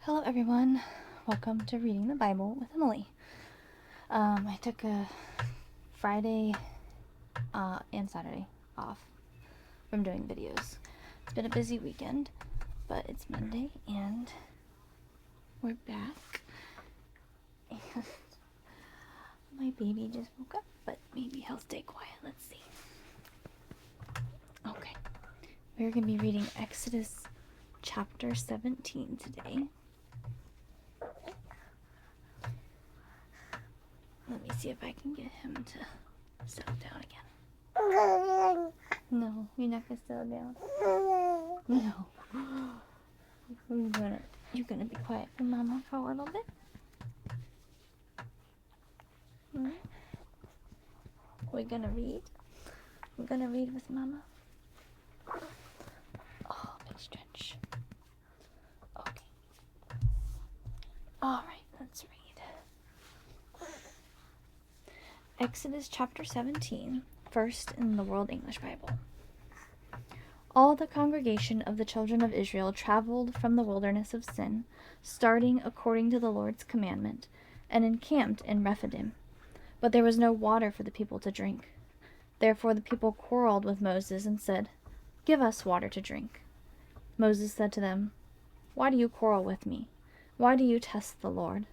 Hello everyone, welcome to Reading the Bible with Emily. I took a Friday and Saturday off from doing videos. It's been a busy weekend, but it's Monday and we're back. And my baby just woke up, but maybe he'll stay quiet. Let's see. Okay, we're going to be reading Exodus chapter 17 today. Let me see if I can get him to settle down again. No, you're not going to settle down. No. You're gonna be quiet for Mama for a little bit. We're gonna read. We're gonna read with Mama. Oh, big stretch. Okay. Alright, let's read. Exodus chapter 17, first in the World English Bible. All the congregation of the children of Israel traveled from the wilderness of Sin, starting according to the Lord's commandment, and encamped in Rephidim. But there was no water for the people to drink. Therefore the people quarreled with Moses and said, "Give us water to drink." Moses said to them, "Why do you quarrel with me? Why do you test the Lord?"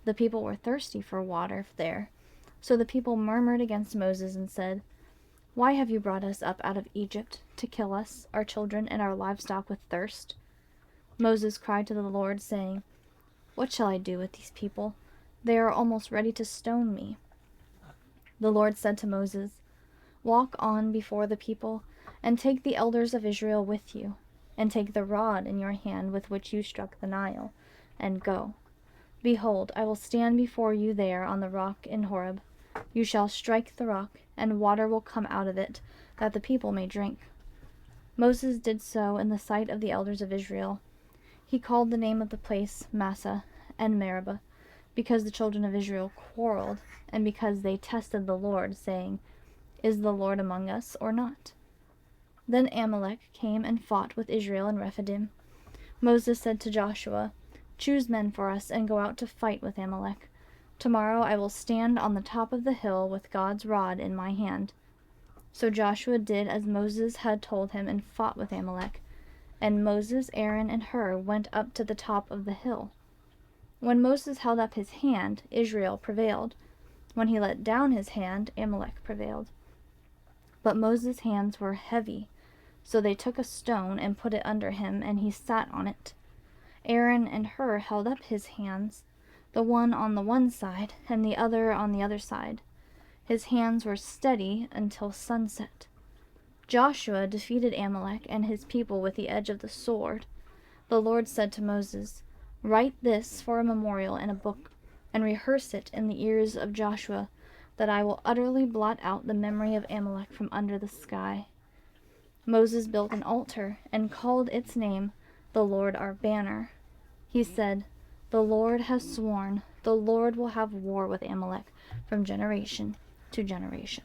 The people were thirsty for water there. So the people murmured against Moses and said, "Why have you brought us up out of Egypt to kill us, our children, and our livestock with thirst?" Moses cried to the Lord, saying, "What shall I do with these people? They are almost ready to stone me." The Lord said to Moses, "Walk on before the people, and take the elders of Israel with you, and take the rod in your hand with which you struck the Nile, and go. Behold, I will stand before you there on the rock in Horeb. You shall strike the rock, and water will come out of it, that the people may drink." Moses did so in the sight of the elders of Israel. He called the name of the place Massah and Meribah, because the children of Israel quarreled, and because they tested the Lord, saying, "Is the Lord among us or not?" Then Amalek came and fought with Israel in Rephidim. Moses said to Joshua, "Choose men for us and go out to fight with Amalek. Tomorrow I will stand on the top of the hill with God's rod in my hand." So Joshua did as Moses had told him and fought with Amalek. And Moses, Aaron, and Hur went up to the top of the hill. When Moses held up his hand, Israel prevailed. When he let down his hand, Amalek prevailed. But Moses' hands were heavy, so they took a stone and put it under him, and he sat on it. Aaron and Hur held up his hands, the one on the one side and the other on the other side. His hands were steady until sunset. Joshua defeated Amalek and his people with the edge of the sword. The Lord said to Moses, "Write this for a memorial in a book, and rehearse it in the ears of Joshua, that I will utterly blot out the memory of Amalek from under the sky." Moses built an altar and called its name, "The Lord our Banner." He said, "The Lord has sworn, the Lord will have war with Amalek from generation to generation."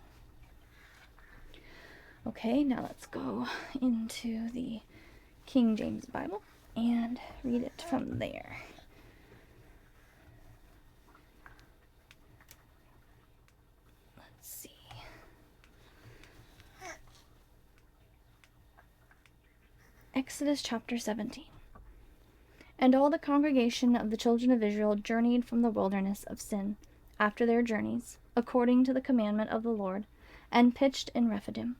Okay, now let's go into the King James Bible and read it from there. Let's see. Exodus chapter 17. And all the congregation of the children of Israel journeyed from the wilderness of Sin, after their journeys, according to the commandment of the Lord, and pitched in Rephidim.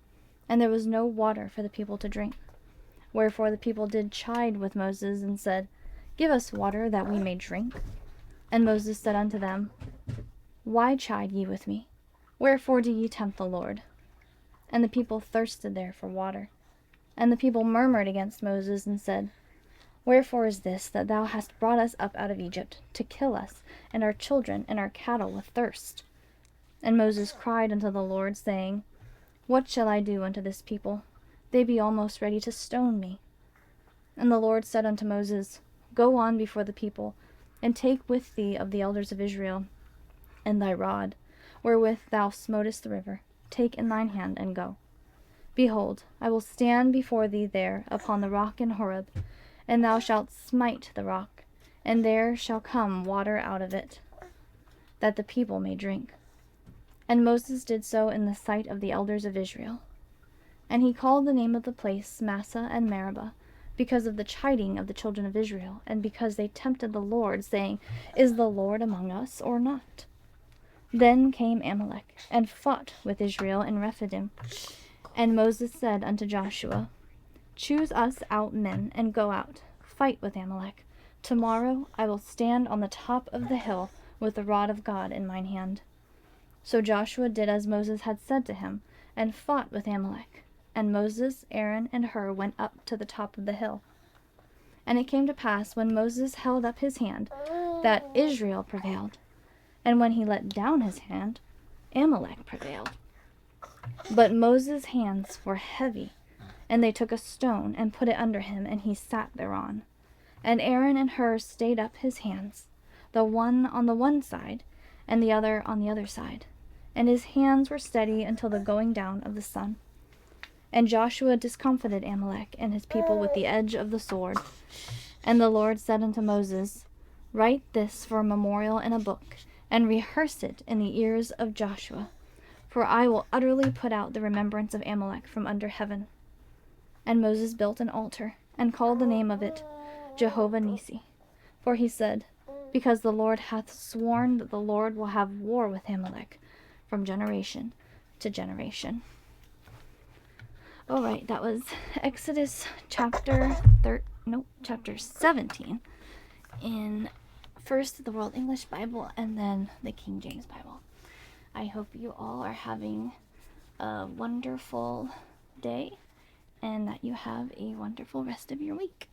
And there was no water for the people to drink. Wherefore the people did chide with Moses, and said, "Give us water, that we may drink." And Moses said unto them, "Why chide ye with me? Wherefore do ye tempt the Lord?" And the people thirsted there for water. And the people murmured against Moses, and said, "Wherefore is this, that thou hast brought us up out of Egypt, to kill us, and our children, and our cattle with thirst?" And Moses cried unto the Lord, saying, "What shall I do unto this people? They be almost ready to stone me." And the Lord said unto Moses, "Go on before the people, and take with thee of the elders of Israel, and thy rod, wherewith thou smotest the river, take in thine hand, and go. Behold, I will stand before thee there upon the rock in Horeb, and thou shalt smite the rock, and there shall come water out of it, that the people may drink. And Moses did so in the sight of the elders of Israel. And he called the name of the place Massah and Meribah, because of the chiding of the children of Israel, and because they tempted the Lord, saying, Is the Lord among us or not? Then came Amalek, and fought with Israel in Rephidim. And Moses said unto Joshua, Choose us out men, and go out, fight with Amalek. Tomorrow I will stand on the top of the hill with the rod of God in mine hand. So Joshua did as Moses had said to him, and fought with Amalek. And Moses, Aaron, and Hur went up to the top of the hill. And it came to pass, when Moses held up his hand, that Israel prevailed. And when he let down his hand, Amalek prevailed. But Moses' hands were heavy, and they took a stone and put it under him, and he sat thereon. And Aaron and Hur stayed up his hands, the one on the one side, and the other on the other side. And his hands were steady until the going down of the sun. And Joshua discomfited Amalek and his people with the edge of the sword. And the Lord said unto Moses, Write this for a memorial in a book, and rehearse it in the ears of Joshua, for I will utterly put out the remembrance of Amalek from under heaven. And Moses built an altar, and called the name of it Jehovah Nissi. For he said, Because the Lord hath sworn that the Lord will have war with Amalek from generation to generation. All right, that was Exodus chapter 17 in first the World English Bible and then the King James Bible. I hope you all are having a wonderful day and that you have a wonderful rest of your week.